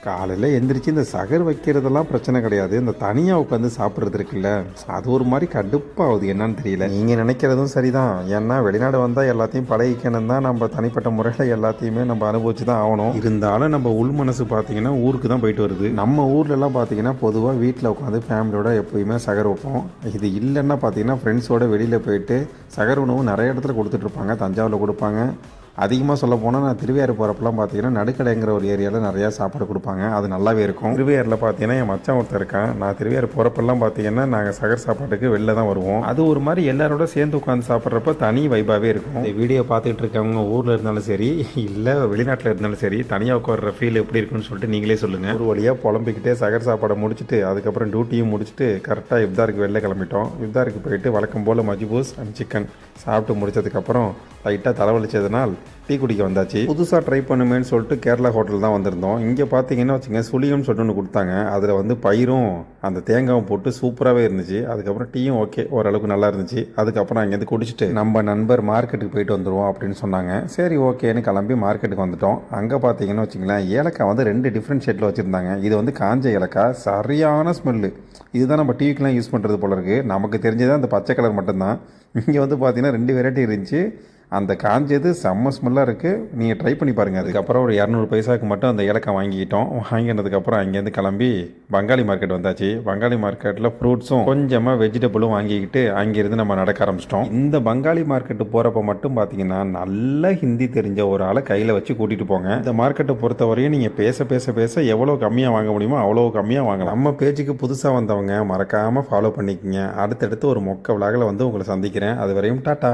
காலையில் எந்திரிச்சு இந்த சகர் வைக்கிறதெல்லாம் பிரச்சனை கிடையாது. இந்த தனியாக உட்காந்து சாப்பிட்றது இருக்குல்ல, அது ஒரு மாதிரி கடுப்பாகுது. என்னன்னு தெரியல. நீங்கள் நினைக்கிறதும் சரிதான். ஏன்னா வெளிநாடு வந்தால் எல்லாத்தையும் பழகிக்கணும் தான். நம்ம தனிப்பட்ட முறையில் எல்லாத்தையுமே நம்ம அனுபவிச்சு தான் ஆகணும். இருந்தாலும் நம்ம உள் மனசு பார்த்தீங்கன்னா ஊருக்கு தான் போயிட்டு வருது. நம்ம ஊர்லலாம் பார்த்தீங்கன்னா பொதுவாக வீட்டில் உட்காந்து ஃபேமிலியோட எப்போயுமே சகர் வைப்போம். இது இல்லைன்னா பார்த்தீங்கன்னா ஃப்ரெண்ட்ஸோட வெளியில் போயிட்டு சகர் உணவு நிறைய இடத்துல கொடுத்துட்ருப்பாங்க. தஞ்சாவூரில் கொடுப்பாங்க. அதிகமாக சொல்ல போனால் நான் திருவையாறு போகிறப்பெல்லாம் பார்த்தீங்கன்னா நடுக்கடைங்கிற ஒரு ஏரியாவில் நிறையா சாப்பாடு கொடுப்பாங்க. அது நல்லாவே இருக்கும். திருவையாறில் பார்த்தீங்கன்னா என் மச்சான் ஒருத்தர் இருக்கான். நான் திருவையாறு போகிறப்பெல்லாம் பார்த்தீங்கன்னா நாங்கள் சகர் சாப்பாட்டுக்கு வெளில தான் வருவோம். அது ஒரு மாதிரி எல்லாரோட சேர்ந்து உட்காந்து சாப்பிட்றப்ப தனி வைபாகவே இருக்கும். இந்த வீடியோ பார்த்துட்டு இருக்கவங்க ஊரில் இருந்தாலும் சரி, இல்லை வெளிநாட்டில் இருந்தாலும் சரி, தனியாக உட்கார்ற ஃபீல் எப்படி இருக்குன்னு சொல்லிட்டு நீங்களே சொல்லுங்கள். ஒரு வழியாக புலம்பிக்கிட்டே சகர் சாப்பாடை முடிச்சுட்டு அதுக்கப்புறம் டியூட்டியும் முடிச்சுட்டு கரெக்டாக இஃப்தாருக்கு வெளில கிளம்பிட்டோம். இஃப்தாருக்கு போயிட்டு வழக்கம் போல் மஜ்பூஸ் அண்ட் சிக்கன் சாப்பிட்டு முடிச்சதுக்கப்புறம் லைட்டாக தலைவலிச்சதுனால் டீ குடிக்க வந்தாச்சு. புதுசாக ட்ரை பண்ணுமேன்னு சொல்லிட்டு கேரளா ஹோட்டல் தான் வந்திருந்தோம். இங்கே பார்த்தீங்கன்னா வச்சுங்க சுழியம்னு சொல்லிட்டு ஒன்று கொடுத்தாங்க. அதில் வந்து பயிரும் அந்த தேங்காயும் போட்டு சூப்பராகவே இருந்துச்சு. அதுக்கப்புறம் டீயும் ஓகே ஓரளவுக்கு நல்லா இருந்துச்சு. அதுக்கப்புறம் அங்கேருந்து குடிச்சிட்டு நம்ம நண்பர் மார்க்கெட்டுக்கு போயிட்டு வந்துடுவோம் அப்படின்னு சொன்னாங்க. சரி ஓகேன்னு கிளம்பி மார்க்கெட்டுக்கு வந்துட்டோம். அங்கே பார்த்தீங்கன்னா வச்சுங்களேன் ஏலக்காய் வந்து 2 டிஃப்ரெண்ட் ஷேட்டில் வச்சுருந்தாங்க. இது வந்து காஞ்ச ஏலக்காய், சரியான ஸ்மெல்லு. இதுதான் நம்ம டிவிக்கெலாம் யூஸ் பண்ணுறது போல இருக்குது. நமக்கு தெரிஞ்சது அந்த பச்சை கலர் மட்டும்தான். இங்கே வந்து பார்த்தீங்கன்னா 2 வெரைட்டி இருந்துச்சு. அந்த காஞ்சது செம்ம ஸ்மெல்லாக இருக்குது. நீங்கள் ட்ரை பண்ணி பாருங்கள். அதுக்கப்புறம் ஒரு 200 பைசாவுக்கு மட்டும் அந்த ஏலக்காய் வாங்கிக்கிட்டோம். வாங்கினதுக்கப்புறம் அங்கேருந்து கிளம்பி பங்காளி மார்க்கெட் வந்தாச்சு. பங்காளி மார்க்கெட்டில் ஃப்ரூட்ஸும் கொஞ்சமாக வெஜிடபிளும் வாங்கிக்கிட்டு அங்கேருந்து நம்ம நடக்க ஆரம்பிச்சிட்டோம். இந்த பங்காளி மார்க்கெட்டு போகிறப்ப மட்டும் பார்த்தீங்கன்னா நல்ல ஹிந்தி தெரிஞ்ச ஒரு ஆளை கையில் வச்சு கூட்டிகிட்டு போங்க. இந்த மார்க்கெட்டை பொறுத்தவரையும் நீங்கள் பேச பேச பேச எவ்வளோ கம்மியாக வாங்க முடியுமோ அவ்வளோ கம்மியாக வாங்கலாம். நம்ம பேஜுக்கு புதுசாக வந்தவங்க மறக்காமல் ஃபாலோ பண்ணிக்கோங்க. அடுத்தடுத்து ஒரு மொக்க விலாகில் வந்து உங்களை சந்திக்கிறேன். அது வரையும் டாட்டா.